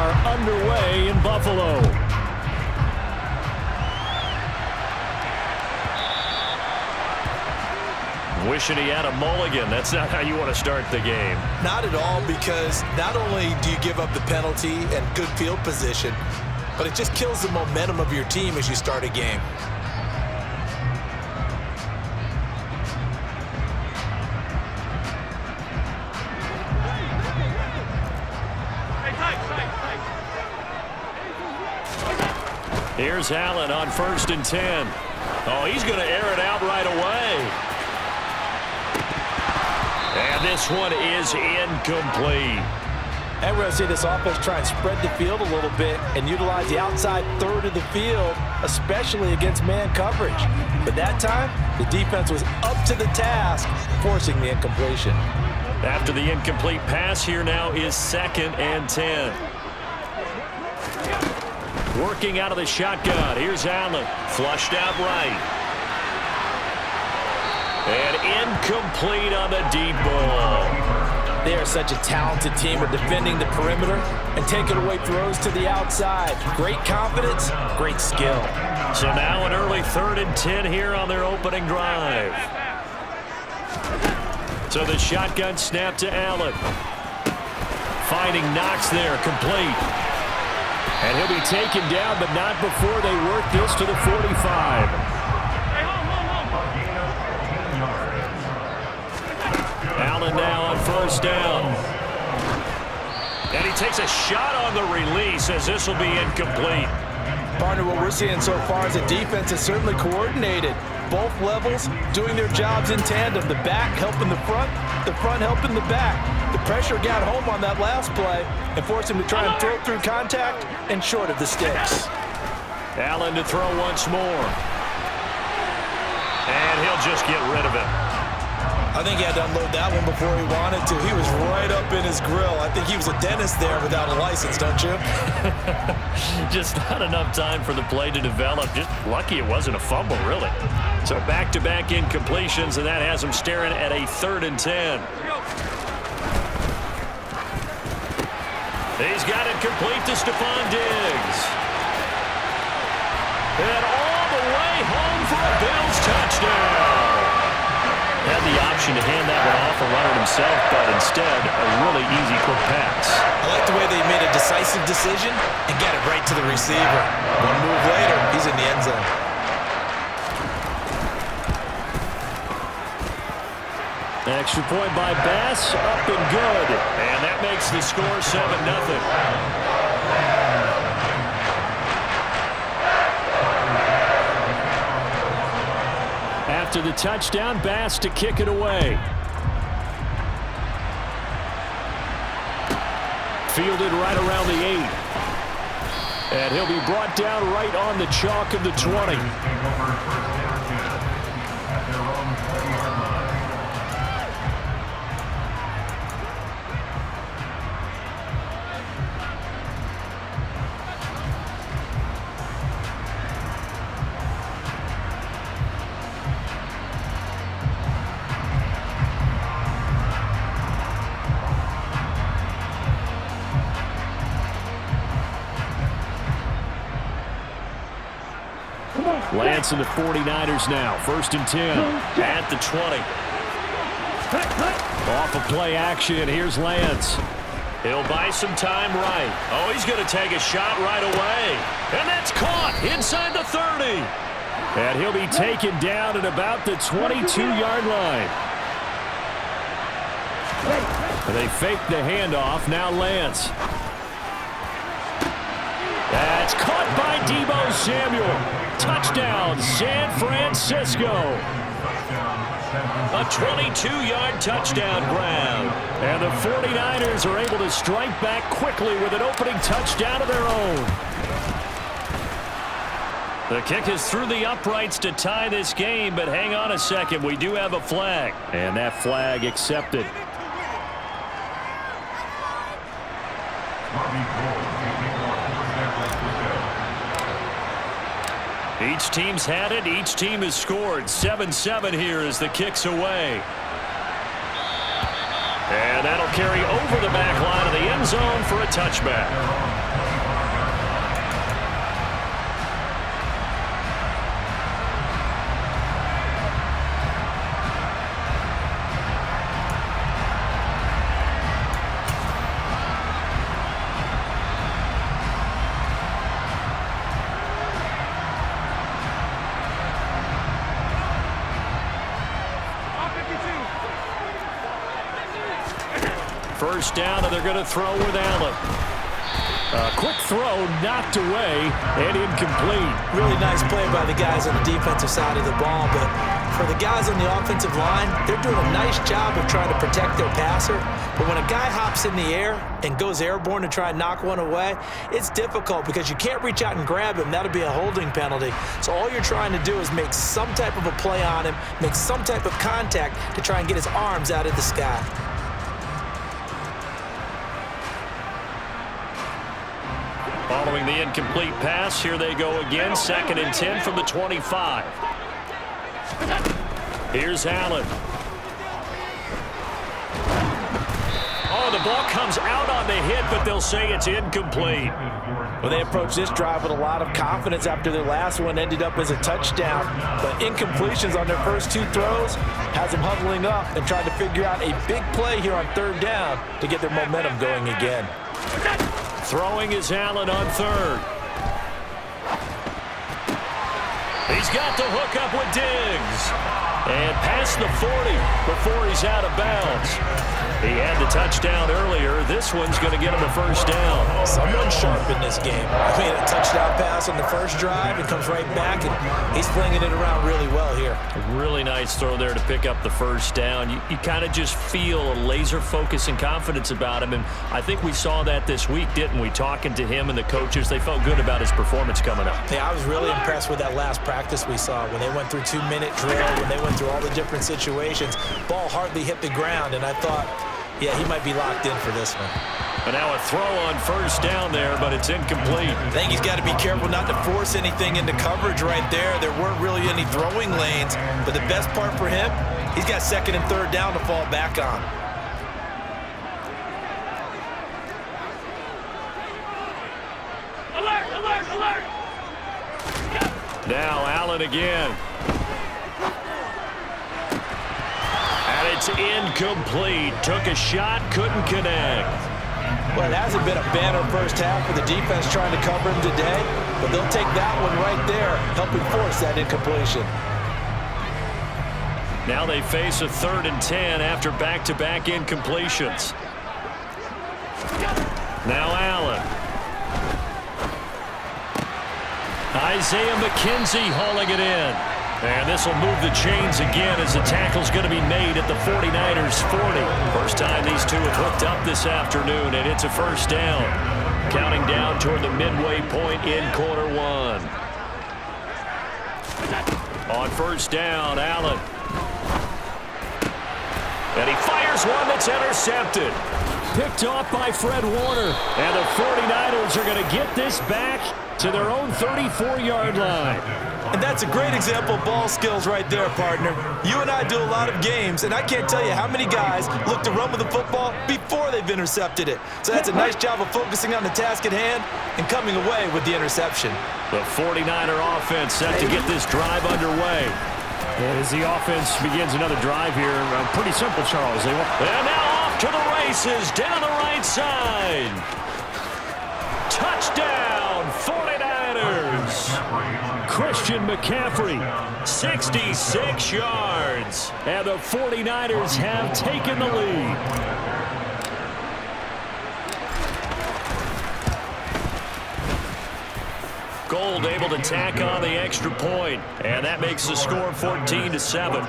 are underway in Buffalo. Wishing he had a mulligan. That's not how you want to start the game. Not at all, because not only do you give up the penalty and good field position, but it just kills the momentum of your team as you start a game. Here's Allen on 1st and 10. Oh, he's going to air it out right away. And this one is incomplete. And we're going to see this offense try and spread the field a little bit and utilize the outside third of the field, especially against man coverage. But that time, the defense was up to the task, forcing the incompletion. After the incomplete pass, here now is 2nd and 10. Working out of the shotgun. Here's Allen. Flushed out right. And incomplete on the deep ball. They are such a talented team at defending the perimeter and taking away throws to the outside. Great confidence, great skill. So now an early 3rd and 10 here on their opening drive. So the shotgun snap to Allen. Finding Knox there, complete. And he'll be taken down, but not before they work this to the 45. Allen now on 1st down. And he takes a shot on the release as this will be incomplete. Partner, what we're seeing so far is the defense is certainly coordinated. Both levels doing their jobs in tandem. The back helping the front helping the back. The pressure got home on that last play and forced him to try and throw through contact and short of the sticks. Allen to throw once more. And he'll just get rid of it. I think he had to unload that one before he wanted to. He was right up in his grill. I think he was a dentist there without a license, don't you? Just not enough time for the play to develop. Just lucky it wasn't a fumble, really. So back-to-back incompletions, and that has him staring at a 3rd and 10. He's got it complete to Stephon Diggs. And all the way home for a Bills touchdown. Had the option to hand that one off or run it himself, but instead, a really easy quick pass. I like the way they made a decisive decision and got it right to the receiver. One move later, he's in the end zone. Extra point by Bass, up and good. And that makes the score 7-0. After the touchdown, Bass to kick it away. Fielded right around the 8. And he'll be brought down right on the chalk of the 20. Lance and the 49ers now. 1st and 10 at the 20. Off of play action. Here's Lance. He'll buy some time right. Oh, he's going to take a shot right away. And that's caught inside the 30. And he'll be taken down at about the 22-yard line. And they fake the handoff. Now Lance. That's caught by Deebo Samuel. Touchdown, San Francisco. A 22-yard touchdown grab. And the 49ers are able to strike back quickly with an opening touchdown of their own. The kick is through the uprights to tie this game, but hang on a second. We do have a flag. And that flag accepted. Each team's had it. Each team has scored. 7-7 here as the kick's away. And that'll carry over the back line of the end end zone for a touchback. First down, and they're going to throw with Allen. A quick throw, knocked away, and incomplete. Really nice play by the guys on the defensive side of the ball, but for the guys on the offensive line, they're doing a nice job of trying to protect their passer. But when a guy hops in the air and goes airborne to try and knock one away, it's difficult because you can't reach out and grab him. That'll be a holding penalty. So all you're trying to do is make some type of a play on him, make some type of contact to try and get his arms out of the sky. Following the incomplete pass, here they go again. 2nd and 10 from the 25. Here's Allen. Oh, the ball comes out on the hit, but they'll say it's incomplete. Well, they approached this drive with a lot of confidence after their last one ended up as a touchdown. But incompletions on their first 2 throws has them huddling up and trying to figure out a big play here on 3rd down to get their momentum going again. Throwing is Allen on 3rd. He's got the hook up with Diggs. And past the 40 before he's out of bounds. He had the touchdown earlier. This one's going to get him a first down. Someone's sharp in this game. He made a touchdown pass on the first drive and comes right back, and he's flinging it around really well here. A really nice throw there to pick up the first down. You kind of just feel a laser focus and confidence about him, and I think we saw that this week, didn't we? Talking to him and the coaches, they felt good about his performance coming up. Yeah, I was really impressed with that last practice we saw when they went through 2-minute drill, when they went through all the different situations. Ball hardly hit the ground, and I thought, yeah, he might be locked in for this one. And now a throw on first down there, but it's incomplete. I think he's got to be careful not to force anything into coverage right there. There weren't really any throwing lanes, but the best part for him, he's got 2nd and 3rd down to fall back on. Alert, alert, alert! Now Allen again. And it's incomplete. Took a shot, couldn't connect. Well, it hasn't been a banner first half for the defense trying to cover him today, but they'll take that one right there, helping force that incompletion. Now they face a 3rd and 10 after back-to-back incompletions. Now Allen. Isaiah McKenzie hauling it in. And this will move the chains again as the tackle's going to be made at the 49ers 40. First time these two have hooked up this afternoon, and it's a first down. Counting down toward the midway point in quarter 1. On first down, Allen. And he fires one that's intercepted. Picked off by Fred Warner. And the 49ers are going to get this back to their own 34-yard line. And that's a great example of ball skills right there, partner. You and I do a lot of games, and I can't tell you how many guys look to run with the football before they've intercepted it. So that's a nice job of focusing on the task at hand and coming away with the interception. The 49er offense set to get this drive underway. And as the offense begins another drive here, pretty simple, Charles. And now off to the races down the right side. Touchdown, 49ers. Christian McCaffrey, 66 yards. And the 49ers have taken the lead. Gold able to tack on the extra point, and that makes the score 14-7.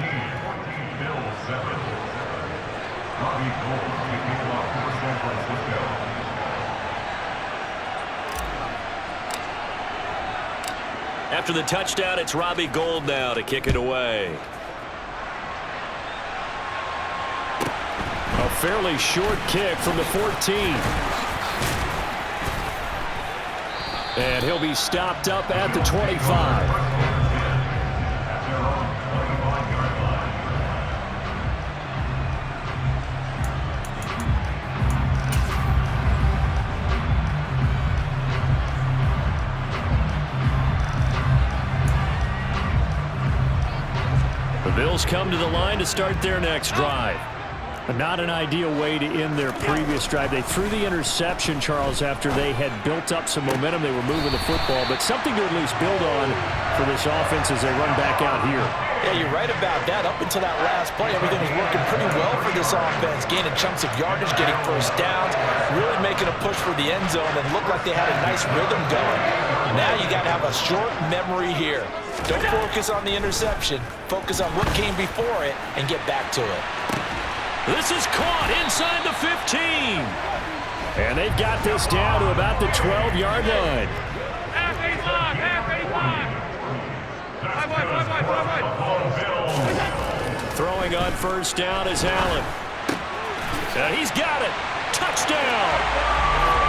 After the touchdown, it's Robbie Gould now to kick it away. A fairly short kick from the 14. And he'll be stopped up at the 25. Bills come to the line to start their next drive. Not an ideal way to end their previous drive. They threw the interception, Charles, after they had built up some momentum. They were moving the football, but something to at least build on for this offense as they run back out here. Yeah, you're right about that. Up until that last play, everything was working pretty well for this offense, gaining chunks of yardage, getting first downs, really making a push for the end zone, and looked like they had a nice rhythm going. Now you got to have a short memory here. Don't focus on the interception. Focus on what came before it and get back to it. This is caught inside the 15. And they've got this down to about the 12-yard line. Throwing on first down is Allen. He's got it. Touchdown.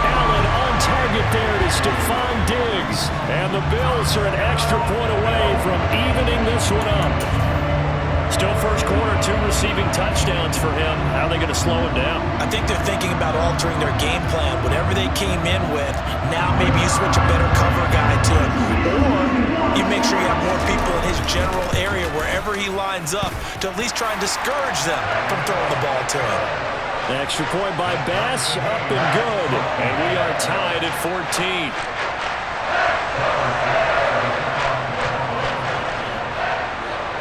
Allen on target there to Stephon Diggs. And the Bills are an extra point away from evening this one up. Still first quarter, 2 receiving touchdowns for him. How are they going to slow him down? I think they're thinking about altering their game plan. Whatever they came in with, now maybe you switch a better cover guy to it. Or you make sure you have more people in his general area wherever he lines up to at least try and discourage them from throwing the ball to him. An extra point by Bass, up and good. And we are tied at 14.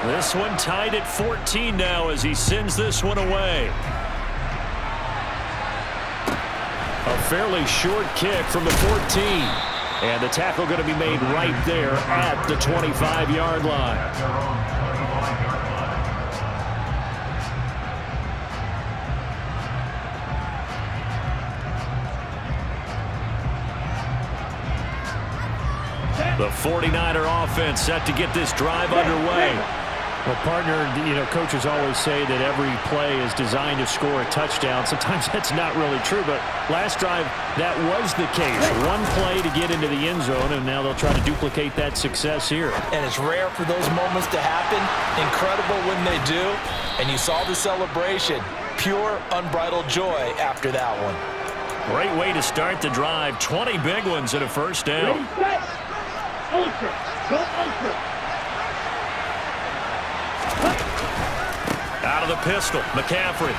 This one tied at 14 now as he sends this one away. A fairly short kick from the 14. And the tackle going to be made right there at the 25-yard line. The 49er offense set to get this drive underway. Well, partner, coaches always say that every play is designed to score a touchdown. Sometimes that's not really true, but last drive, that was the case. One play to get into the end zone, and now they'll try to duplicate that success here. And it's rare for those moments to happen. Incredible when they do. And you saw the celebration. Pure, unbridled joy after that one. Great way to start the drive. 20 big ones and a first down. Ready, set. Ultra. Go ultra. Out of the pistol, McCaffrey.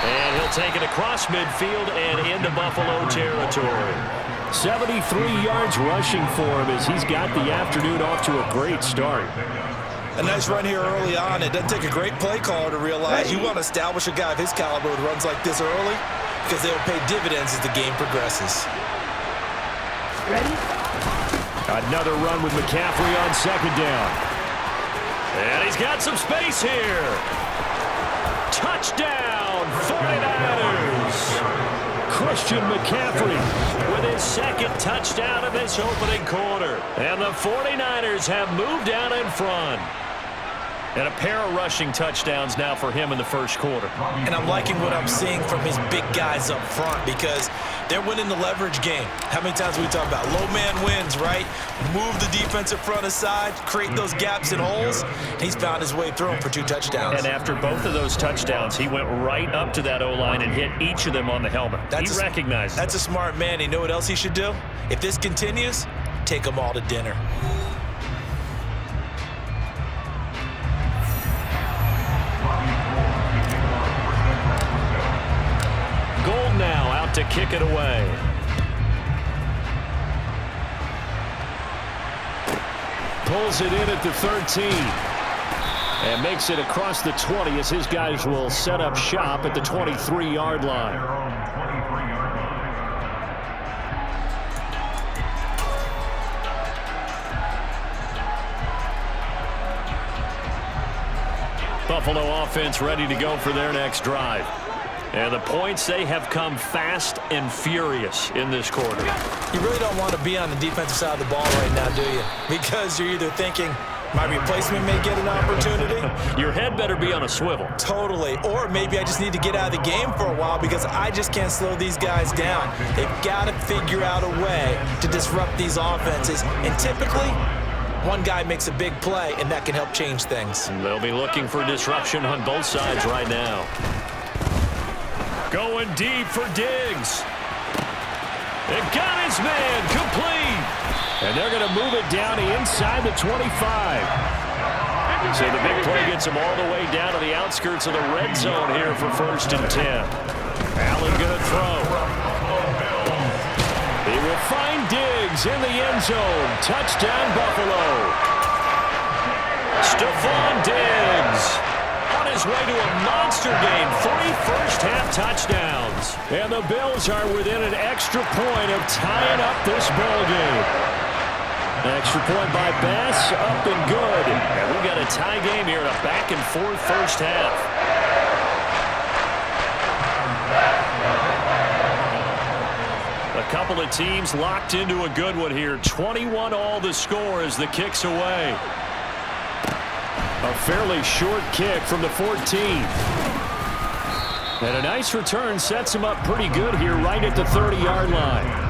And he'll take it across midfield and into Buffalo territory. 73 yards rushing for him as he's got the afternoon off to a great start. A nice run here early on. It doesn't take a great play caller to realize you want to establish a guy of his caliber with runs like this early because they'll pay dividends as the game progresses. Ready? Another run with McCaffrey on second down. And he's got some space here. Touchdown, 49ers. Christian McCaffrey with his second touchdown of this opening quarter. And the 49ers have moved out in front. And a pair of rushing touchdowns now for him in the first quarter. And I'm liking what I'm seeing from his big guys up front because they're winning the leverage game. How many times we talk about low man wins, right? Move the defensive front aside, create those gaps and holes. He's found his way through them for 2 touchdowns. And after both of those touchdowns, he went right up to that O-line and hit each of them on the helmet. He recognized it. That's a smart man. You know what else he should do? If this continues, take them all to dinner. Now out to kick it away. Pulls it in at the 13. And makes it across the 20 as his guys will set up shop at the 23-yard line. Buffalo offense ready to go for their next drive. And the points, they have come fast and furious in this quarter. You really don't want to be on the defensive side of the ball right now, do you? Because you're either thinking, my replacement may get an opportunity. Your head better be on a swivel. Totally. Or maybe I just need to get out of the game for a while because I just can't slow these guys down. They've got to figure out a way to disrupt these offenses. And typically, one guy makes a big play, and that can help change things. They'll be looking for disruption on both sides right now. Going deep for Diggs. It got his man complete. And they're going to move it down inside the 25. So the big play gets him all the way down to the outskirts of the red zone here for 1st and 10. Allen going to throw. He will find Diggs in the end zone. Touchdown, Buffalo. Stephon Diggs on his way to a monster game. 3 first-half touchdowns. And the Bills are within an extra point of tying up this ball game. Extra point by Bass, up and good. And we've got a tie game here in a back-and-forth first half. A couple of teams locked into a good one here. 21-all the score as the kick's away. A fairly short kick from the 14. And a nice return sets him up pretty good here right at the 30-yard line.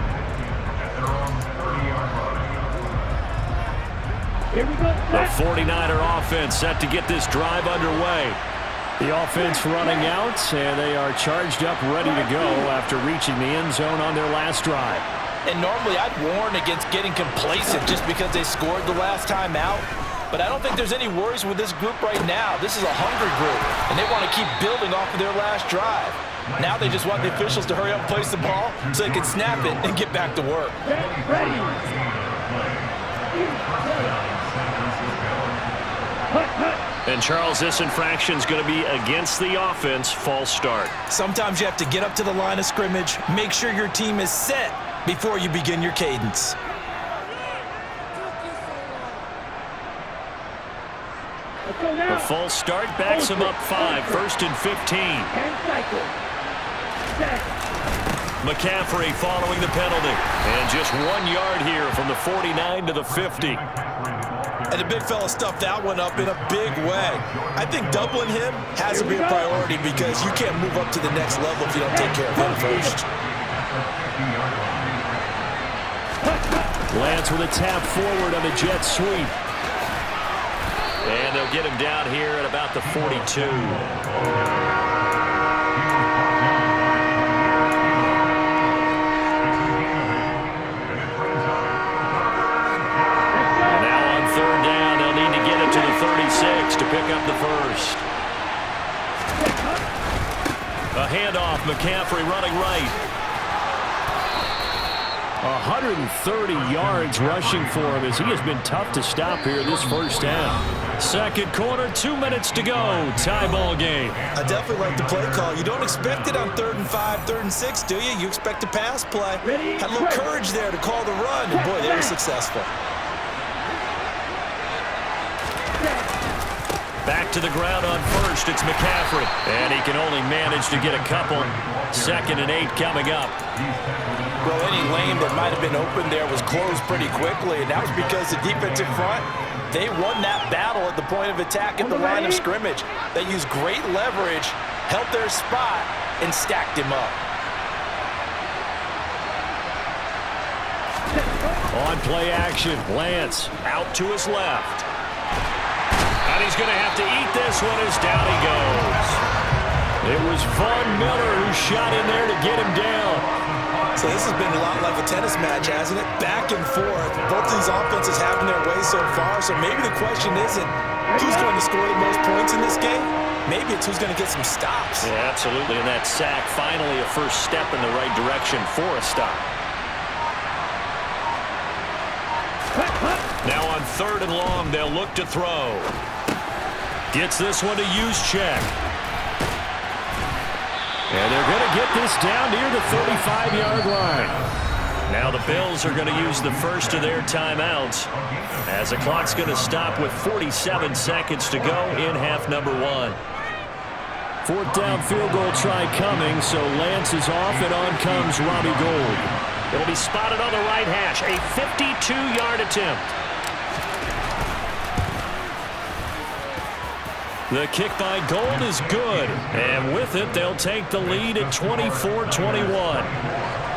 The 49er offense set to get this drive underway. The offense running out, and they are charged up, ready to go after reaching the end zone on their last drive. And normally I'd warn against getting complacent just because they scored the last time out. But I don't think there's any worries with this group right now. This is a hungry group, and they want to keep building off of their last drive. Now they just want the officials to hurry up and place the ball so they can snap it and get back to work. And, Charles, this infraction is going to be against the offense. False start. Sometimes you have to get up to the line of scrimmage, make sure your team is set before you begin your cadence. The false start backs him up 5, 1st and 15. McCaffrey following the penalty. And just 1 yard here from the 49 to the 50. And the big fella stuffed that one up in a big way. I think doubling him has to be a priority because you can't move up to the next level if you don't take care of him first. Lance with a tap forward on the jet sweep. And they'll get him down here at about the 42. To pick up the first. A handoff, McCaffrey running right. 130 yards rushing for him as he has been tough to stop here this first half. Second quarter, 2 minutes to go. Tie ball game. I definitely like the play call. You don't expect it on 3rd and 5, 3rd and 6, do you? You expect a pass play. Had a little courage there to call the run, and boy, they were successful. Back to the ground on first, it's McCaffrey. And he can only manage to get a couple. 2nd and 8 coming up. Well, any lane that might have been open there was closed pretty quickly, and that was because the defensive front, they won that battle at the point of attack at the line of scrimmage. They used great leverage, held their spot, and stacked him up. On play action, Lance out to his left. And he's going to have to eat this one as down he goes. It was Von Miller who shot in there to get him down. So this has been a lot like a tennis match, hasn't it? Back and forth. Both these offenses having their way so far. So maybe the question isn't who's going to score the most points in this game. Maybe it's who's going to get some stops. Yeah, absolutely. And that sack, finally a first step in the right direction for a stop. Now on 3rd and long, they'll look to throw. Gets this one to Juszczyk. And they're going to get this down near the 35-yard line. Now the Bills are going to use the first of their timeouts as the clock's going to stop with 47 seconds to go in half number 1. 4th down field goal try coming, so Lance is off and on comes Robbie Gould. It'll be spotted on the right hash, a 52-yard attempt. The kick by Gould is good, and with it, they'll take the lead at 24-21.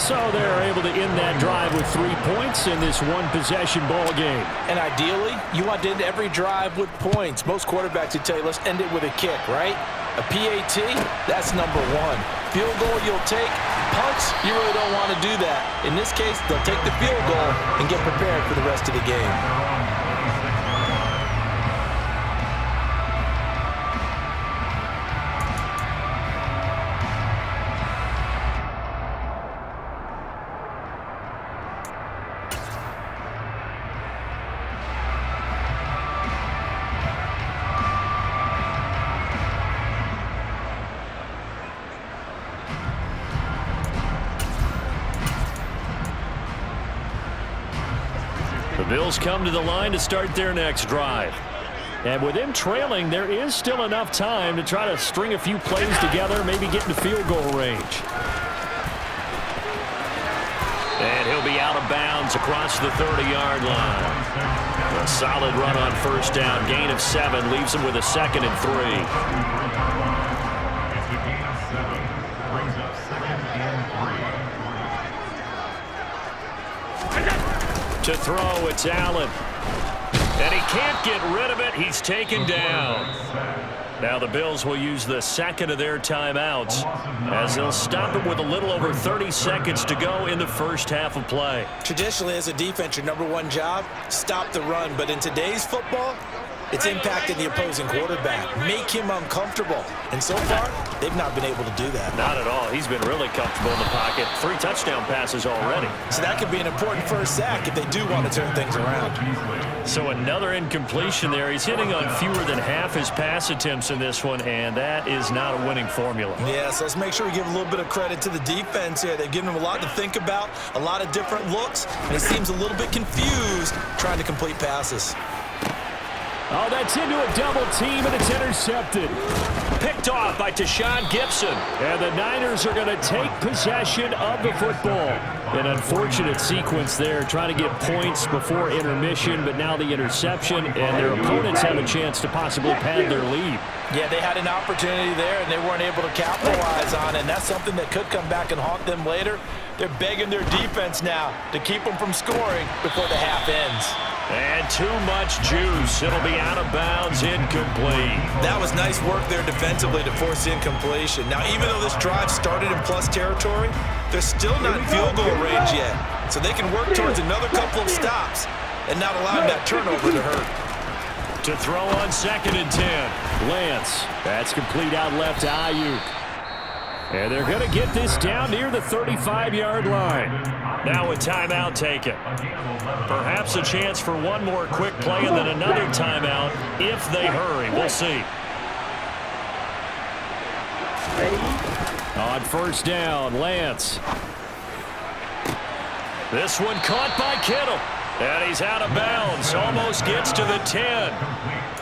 So they're able to end that drive with 3 points in this one-possession ball game. And ideally, you want to end every drive with points. Most quarterbacks would tell you, let's end it with a kick, right? A PAT, that's number 1. Field goal you'll take. Punts, you really don't want to do that. In this case, they'll take the field goal and get prepared for the rest of the game. Bills come to the line to start their next drive. And with them trailing, there is still enough time to try to string a few plays together, maybe get into field goal range. And he'll be out of bounds across the 30-yard line. A solid run on first down. Gain of 7 leaves him with a 2nd and 3. To throw, it's Allen. And he can't get rid of it. He's taken down. Now the Bills will use the 2nd of their timeouts as they'll stop it with a little over 30 seconds to go in the first half of play. Traditionally, as a defense, your number one job, stop the run. But in today's football, it's impacting the opposing quarterback. Make him uncomfortable. And so far, they've not been able to do that. Not at all. He's been really comfortable in the pocket. 3 touchdown passes already. So that could be an important first sack if they do want to turn things around. So another incompletion there. He's hitting on fewer than half his pass attempts in this one, and that is not a winning formula. Yeah, so let's make sure we give a little bit of credit to the defense here. They've given him a lot to think about, a lot of different looks, and he seems a little bit confused trying to complete passes. Oh, that's into a double team, and it's intercepted. Picked off by Tashawn Gibson. And the Niners are going to take possession of the football. An unfortunate sequence there, trying to get points before intermission, but now the interception, and their opponents have a chance to possibly pad their lead. Yeah, they had an opportunity there, and they weren't able to capitalize on it, and that's something that could come back and haunt them later. They're begging their defense now to keep them from scoring before the half ends. And too much juice. It'll be out of bounds, incomplete. That was nice work there defensively to force incompletion. Now, even though this drive started in plus territory, they're still not in field goal range yet. So they can work towards another couple of stops and not allowing that turnover to hurt. To throw on 2nd and 10. Lance. That's complete out left to Ayuk. And they're going to get this down near the 35-yard line. Now a timeout taken. Perhaps a chance for one more quick play and then another timeout if they hurry. We'll see. On first down, Lance. This one caught by Kittle. And he's out of bounds. Almost gets to the 10.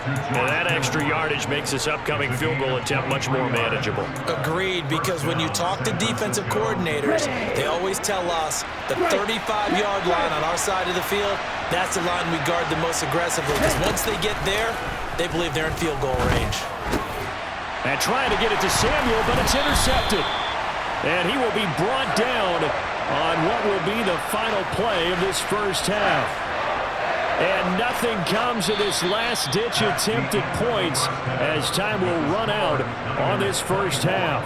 And that extra yardage makes this upcoming field goal attempt much more manageable. Agreed, because when you talk to defensive coordinators, they always tell us the 35-yard line on our side of the field, that's the line we guard the most aggressively, because once they get there, they believe they're in field goal range. And trying to get it to Samuel, but it's intercepted. And he will be brought down on what will be the final play of this first half. And nothing comes of this last-ditch attempt at points as time will run out on this first half.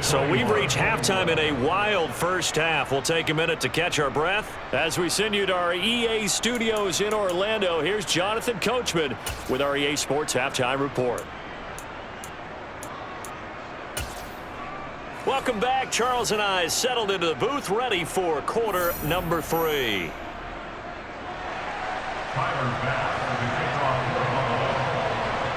So we've reached halftime in a wild first half. We'll take a minute to catch our breath as we send you to our EA studios in Orlando. Here's Jonathan Coachman with our EA Sports Halftime Report. Welcome back. Charles and I settled into the booth, ready for quarter number 3.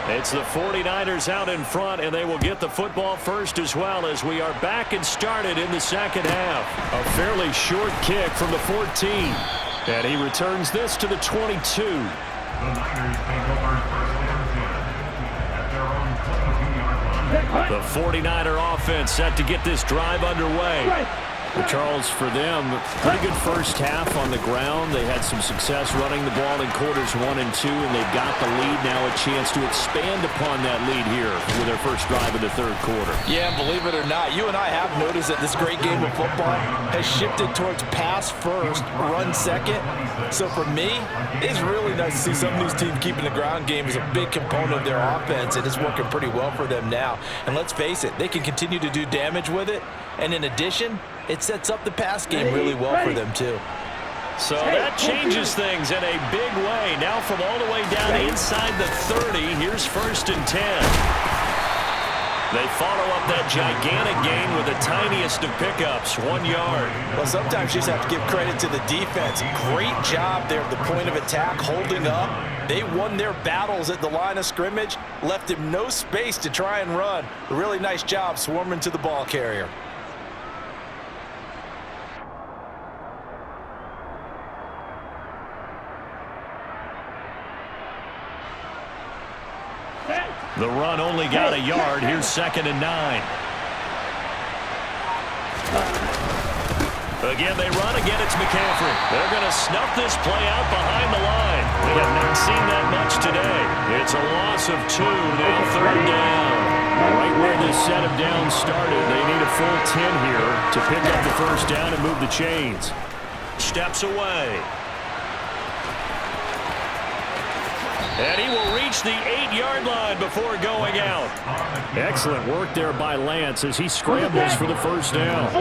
It's the 49ers out in front, and they will get the football first as well as we are back and started in the second half. A fairly short kick from the 14. And he returns this to the 22. The Niners take over first and 10 at their own 22-yard line. The 49er offense set to get this drive underway. Charles, for them, pretty good first half on the ground. They had some success running the ball in quarters 1 and 2, and they've got the lead now, a chance to expand upon that lead here with their first drive of the third quarter. Yeah, believe it or not, you and I have noticed that this great game of football has shifted towards pass first, run second. So for me, it's really nice to see some of these teams keeping the ground game as a big component of their offense, and it's working pretty well for them now. And let's face it, they can continue to do damage with it, and in addition, it sets up the pass game really well for them, too. So that changes things in a big way. Now from all the way down inside the 30, here's 1st and 10. They follow up that gigantic gain with the tiniest of pickups, 1 yard. Well, sometimes you just have to give credit to the defense. Great job there at the point of attack, holding up. They won their battles at the line of scrimmage, left him no space to try and run. A really nice job swarming to the ball carrier. The run only got a yard. Here's 2nd and 9. Again, they run. Again, it's McCaffrey. They're going to snuff this play out behind the line. We have not seen that much today. It's a loss of 2. Now 3rd down. Right where this set of downs started, they need a full 10 here to pick up the 1st down and move the chains. Steps away. And he will reach the 8-yard line before going out. Excellent work there by Lance as he scrambles for the 1st down.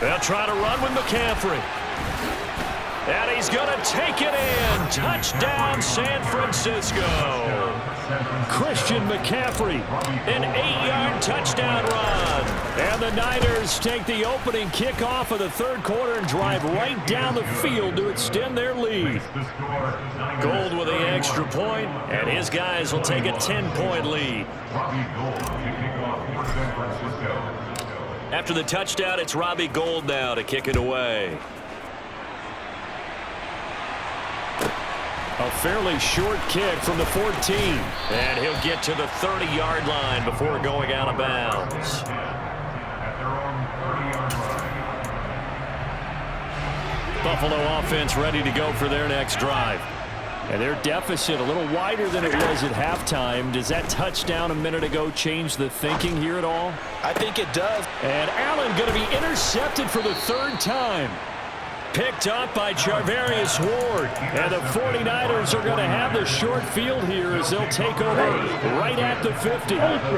They'll try to run with McCaffrey. And he's going to take it in. Touchdown, San Francisco. Christian McCaffrey, an 8-yard touchdown run. And the Niners take the opening kickoff of the 3rd quarter and drive right down the field to extend their lead. Gold with the extra point, and his guys will take a 10-point lead. After the touchdown, it's Robbie Gould now to kick it away. A fairly short kick from the 14. And he'll get to the 30-yard line before going out of bounds. Buffalo offense ready to go for their next drive. And their deficit a little wider than it was at halftime. Does that touchdown a minute ago change the thinking here at all? I think it does. And Allen going to be intercepted for the 3rd time. Picked up by Charvarius Ward. And the 49ers are going to have the short field here as they'll take over right at the 50.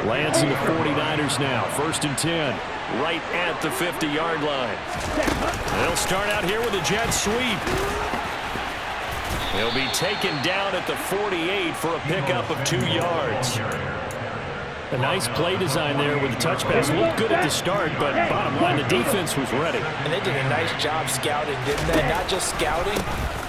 Lance and the 49ers now. 1st and 10. Right at the 50-yard line. They'll start out here with a jet sweep. He'll be taken down at the 48 for a pickup of 2 yards. A nice play design there with the touch pass. Looked good at the start, but bottom line, the defense was ready. And they did a nice job scouting, didn't they? Not just scouting,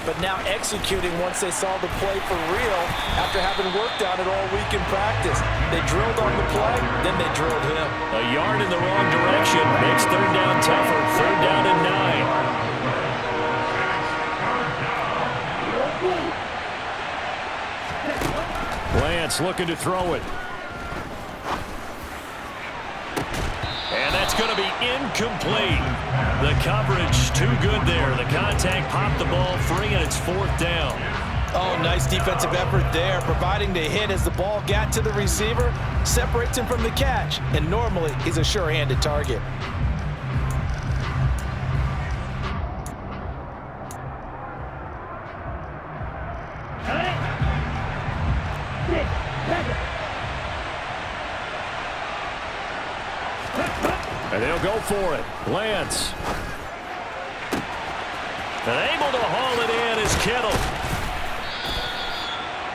but now executing once they saw the play for real after having worked on it all week in practice. They drilled on the play, then they drilled him. A yard in the wrong direction makes 3rd down tougher. 3rd down and 9. Lance looking to throw it. And that's going to be incomplete. The coverage too good there. The contact popped the ball free, and it's 4th down. Oh, nice defensive effort there, providing the hit as the ball got to the receiver, separates him from the catch, and normally he's a sure-handed target. And they'll go for it. Lance. And able to haul it in is Kittle.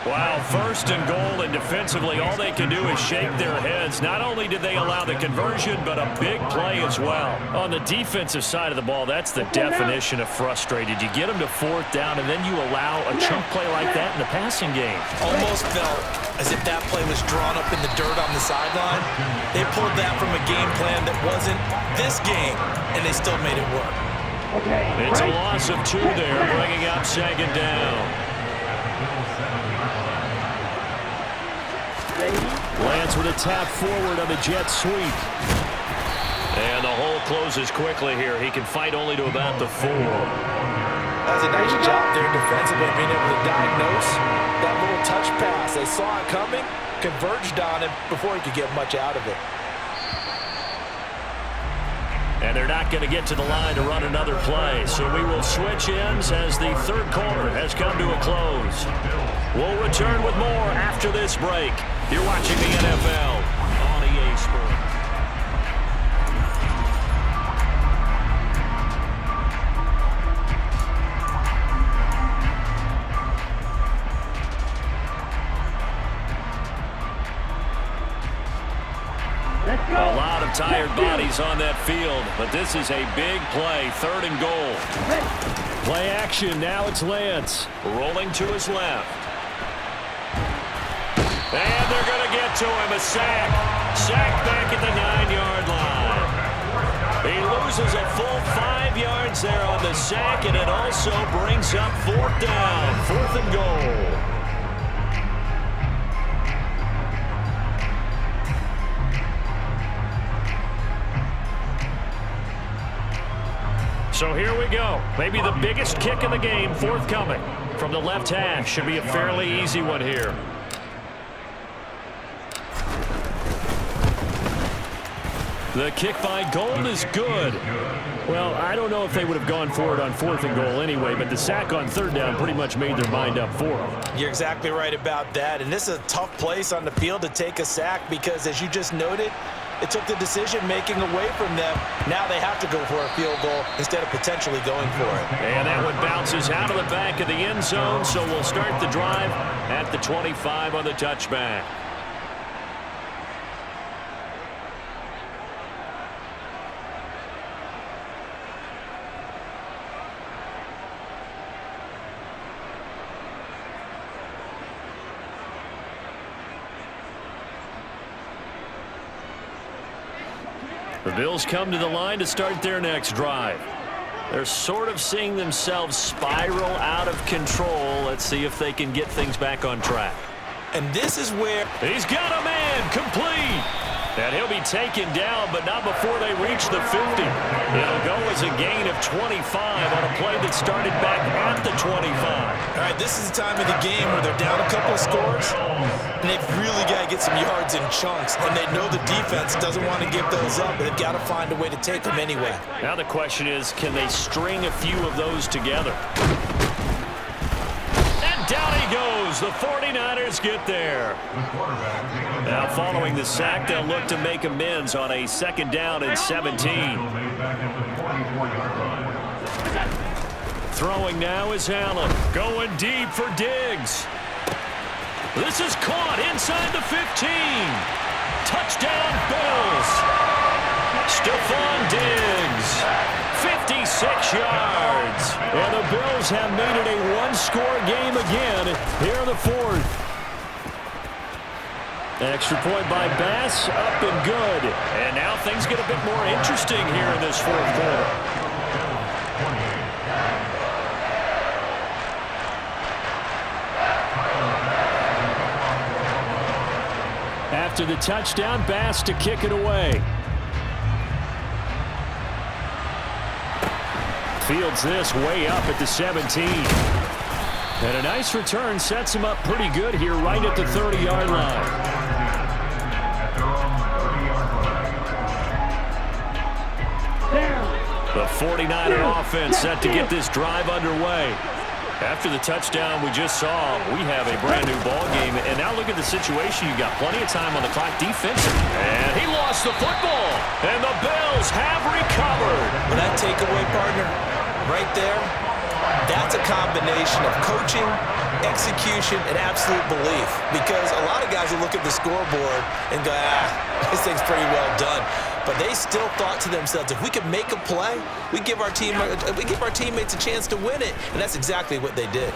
Wow, 1st and goal, and defensively all they can do is shake their heads. Not only did they allow the conversion, but a big play as well. On the defensive side of the ball, that's the definition of frustrated. You get them to 4th down, and then you allow a chunk play like that in the passing game. Almost felt as if that play was drawn up in the dirt on the sideline. They pulled that from a game plan that wasn't this game, and they still made it work. It's a loss of 2 there, bringing up 2nd down. Lance with a tap forward on the jet sweep. And the hole closes quickly here. He can fight only to about the 4. That was a nice job there defensively, being able to diagnose that little touch pass. They saw it coming, converged on him before he could get much out of it. And they're not going to get to the line to run another play. So we will switch ends as the 3rd quarter has come to a close. We'll return with more after this break. You're watching the NFL on EA Sports. A lot of tired bodies on that field, but this is a big play, 3rd and goal. Play action, now it's Lance. Rolling to his left. And they're going to get to him, a sack. Sack back at the 9-yard line. He loses a full 5 yards there on the sack, and it also brings up 4th down, 4th and goal. So here we go. Maybe the biggest kick in the game forthcoming from the left hash. Should be a fairly easy one here. The kick by Gold is good. Well, I don't know if they would have gone for it on 4th and goal anyway, but the sack on 3rd down pretty much made their mind up for them. You're exactly right about that. And this is a tough place on the field to take a sack because, as you just noted, it took the decision-making away from them. Now they have to go for a field goal instead of potentially going for it. And that one bounces out of the back of the end zone, so we'll start the drive at the 25 on the touchback. The Bills come to the line to start their next drive. They're sort of seeing themselves spiral out of control. Let's see if they can get things back on track. And this is where he's got a man complete. And he'll be taken down, but not before they reach the 50. It'll go as a gain of 25 on a play that started back at the 25. All right, this is the time of the game where they're down a couple of scores, and they've really got to get some yards in chunks, and they know the defense doesn't want to give those up, but they've got to find a way to take them anyway. Now the question is, can they string a few of those together? Down he goes. The 49ers get there. Now following the sack, they'll look to make amends on a 2nd down and 17. Throwing now is Allen. Going deep for Diggs. This is caught inside the 15. Touchdown Bills. Stephon Diggs. 56 yards. And the Bills have made it a one-score game again here in the 4th. Extra point by Bass, up and good. And now things get a bit more interesting here in this 4th quarter. After the touchdown, Bass to kick it away. Fields this way up at the 17. And a nice return sets him up pretty good here right at the 30-yard line. The 49er offense set to get this drive underway. After the touchdown we just saw, we have a brand new ball game. And now look at the situation. You got plenty of time on the clock defensively. And he lost the football. And the Bills have recovered. Well, that takeaway, partner, right there, that's a combination of coaching, execution, and absolute belief. Because a lot of guys will look at the scoreboard and go, this thing's pretty well done. But they still thought to themselves, if we could make a play, we give our teammates a chance to win it. And that's exactly what they did.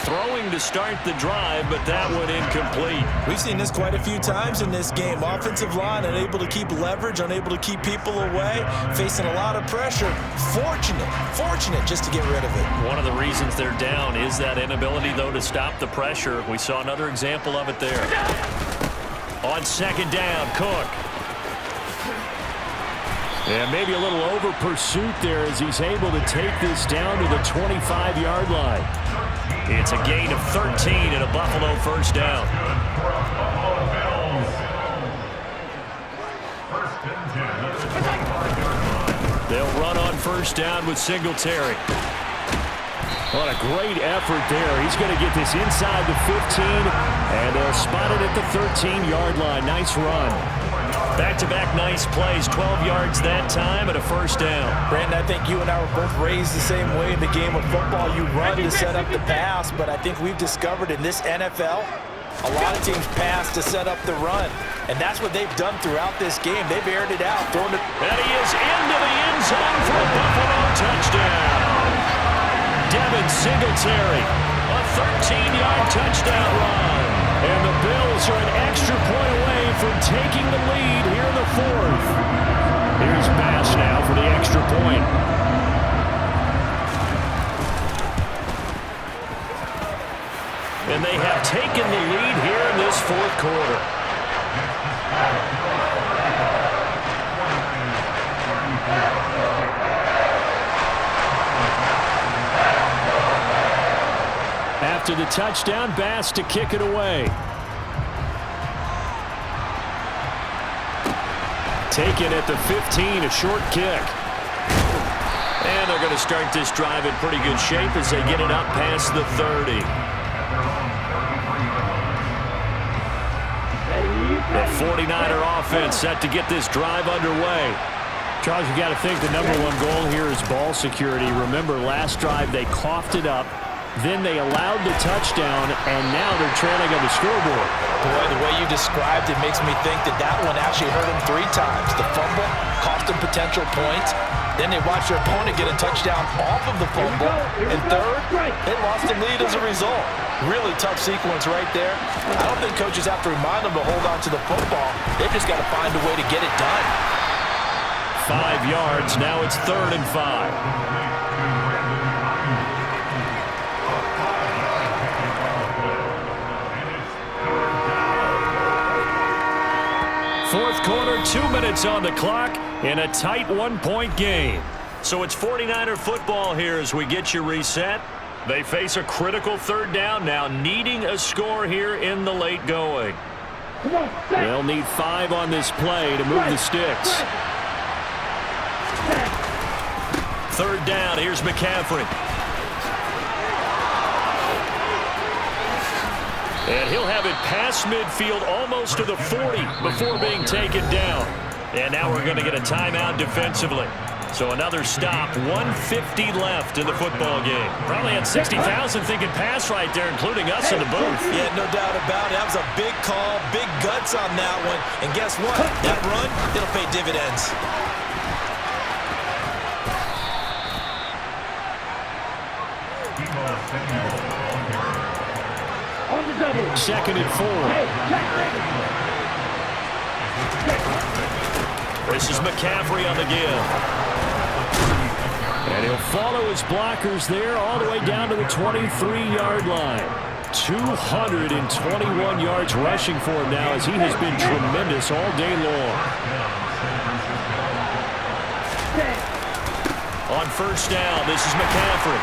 Throwing to start the drive, but that one incomplete. We've seen this quite a few times in this game. Offensive line unable to keep leverage, unable to keep people away, facing a lot of pressure. Fortunate just to get rid of it. One of the reasons they're down is that inability, though, to stop the pressure. We saw another example of it there. On 2nd down, Cook. And maybe a little over pursuit there as he's able to take this down to the 25-yard line. It's a gain of 13 and a Buffalo 1st down. They'll run on 1st down with Singletary. What a great effort there. He's going to get this inside the 15, and they'll spot it at the 13-yard line. Nice run. Back-to-back nice plays, 12 yards that time and a 1st down. Brandon, I think you and I were both raised the same way in the game of football. You run to set up the pass, but I think we've discovered in this NFL, a lot of teams pass to set up the run. And that's what they've done throughout this game. They've aired it out. And he is into the end zone for a Buffalo touchdown. Devin Singletary, a 13-yard touchdown run. And the Bills are an extra point away from taking the lead here in the 4th. Here's Bass now for the extra point. And they have taken the lead here in this fourth quarter. After the touchdown, Bass to kick it away. Taken at the 15, a short kick. And they're going to start this drive in pretty good shape as they get it up past the 30. The 49er offense set to get this drive underway. Charles, you got to think the number one goal here is ball security. Remember, last drive they coughed it up. Then they allowed the touchdown, and now they're trailing on the scoreboard. Boy, the way you described it makes me think that one actually hurt them 3 times. The fumble cost them potential points. Then they watched their opponent get a touchdown off of the fumble. And third, they lost the lead as a result. Really tough sequence right there. I don't think coaches have to remind them to hold on to the football. They've just got to find a way to get it done. 5 yards. Now it's 3rd and 5. Fourth quarter, 2 minutes on the clock in a tight 1-point game. So it's 49er football here as we get you reset. They face a critical 3rd down now, needing a score here in the late going. They'll need 5 on this play to move the sticks. 3rd down, here's McCaffrey. And he'll have it past midfield almost to the 40 before being taken down. And now we're going to get a timeout defensively. So another stop, 1:50 left in the football game. Probably had 60,000 thinking pass right there, including us in the booth. Yeah, no doubt about it. That was a big call, big guts on that one. And guess what? That run, it'll pay dividends. Second and 4. This is McCaffrey on the give. And he'll follow his blockers there all the way down to the 23-yard line. 221 yards rushing for him now as he has been tremendous all day long. On 1st down, this is McCaffrey.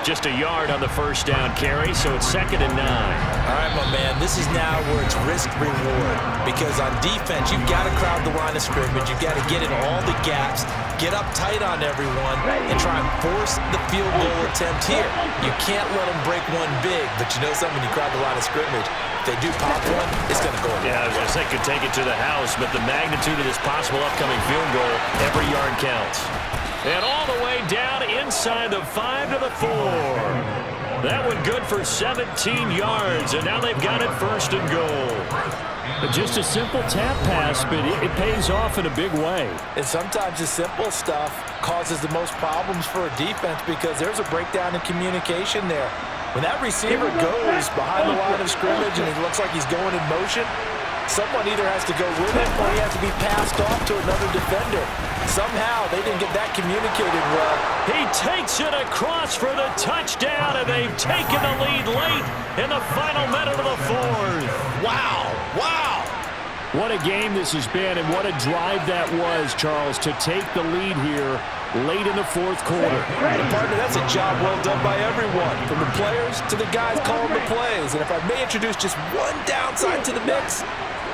Just a yard on the 1st down carry, so it's 2nd and 9. All right, my man, this is now where it's risk-reward. Because on defense, you've got to crowd the line of scrimmage. You've got to get in all the gaps, get up tight on everyone, and try and force the field goal attempt here. You can't let them break one big, but you know something, when you crowd the line of scrimmage, if they do pop one, it's going to go. Yeah, I was going to say could take it to the house, but the magnitude of this possible upcoming field goal, every yard counts. And all the way down inside the 5 to the 4. That one good for 17 yards, and now they've got it 1st and goal. Just a simple tap pass, but it pays off in a big way. And sometimes the simple stuff causes the most problems for a defense because there's a breakdown in communication there. When that receiver goes behind the line of scrimmage and it looks like he's going in motion, someone either has to go with him or he has to be passed off to another defender. Somehow they didn't get that communicated well. He takes it across for the touchdown, and they've taken the lead late in the final minute of the 4th. Wow, wow. What a game this has been, and what a drive that was, Charles, to take the lead here late in the 4th quarter. And partner, that's a job well done by everyone, from the players to the guys calling the plays. And if I may introduce just one downside to the mix,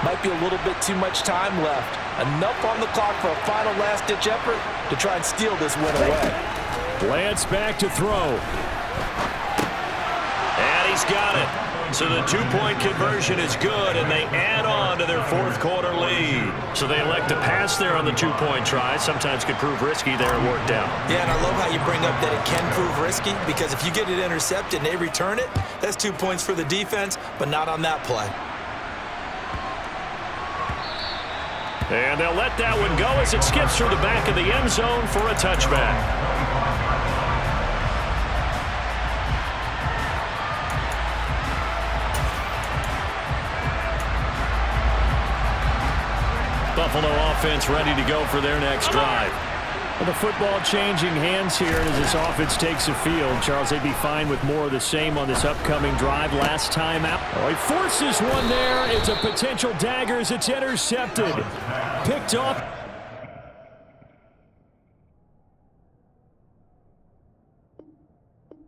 might be a little bit too much time left. Enough on the clock for a final last-ditch effort to try and steal this win away. Lance back to throw. And he's got it. So the 2-point conversion is good, and they add on to their 4th quarter lead. So they elect to pass there on the 2-point try. Sometimes could prove risky there and worked out. Yeah, and I love how you bring up that it can prove risky, because if you get it intercepted and they return it, that's 2 points for the defense, but not on that play. And they'll let that one go as it skips through the back of the end zone for a touchback. Buffalo offense ready to go for their next drive. Well, the football changing hands here as this offense takes the field. Charles, they'd be fine with more of the same on this upcoming drive. Last time out. Oh, he forces one there. It's a potential dagger as it's intercepted. Picked off.